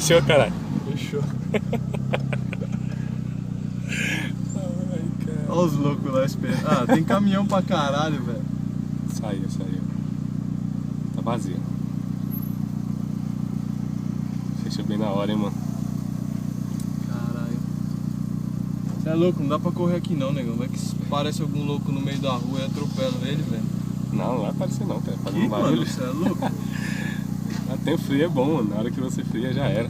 Fechou, caralho. Fechou. Ai, cara. Olha os loucos lá esperando. Ah, tem caminhão pra caralho, velho. Saiu. Tá vazio. Fechou bem na hora, hein, mano. Caralho. Você é louco, não dá pra correr aqui não, negão. Vai que parece algum louco no meio da rua e atropela ele, velho. Não vai aparecer não, cara. Fazendo Que, barulho. mano, você é louco? Ah, tem o frio, é bom, mano. Na hora que você fria já era.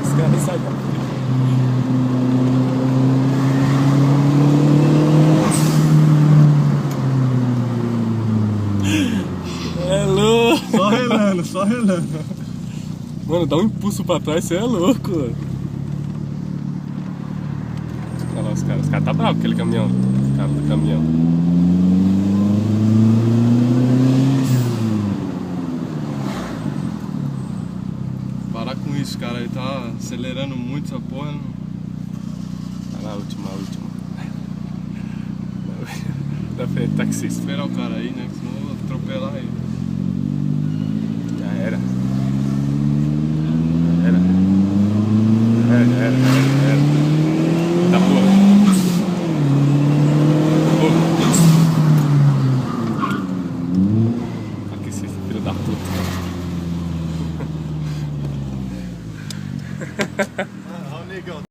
Os caras saem. É louco! Só relando. Mano, dá um impulso pra trás, você é louco, mano. Olha lá os caras tá bravos com aquele caminhão. Os caras do caminhão. Parar com isso, cara. Ele tá acelerando muito essa porra. Não... Olha lá, a última. Da frente, taxista. Esperar o cara aí, né? Que senão eu vou atropelar ele. Já era.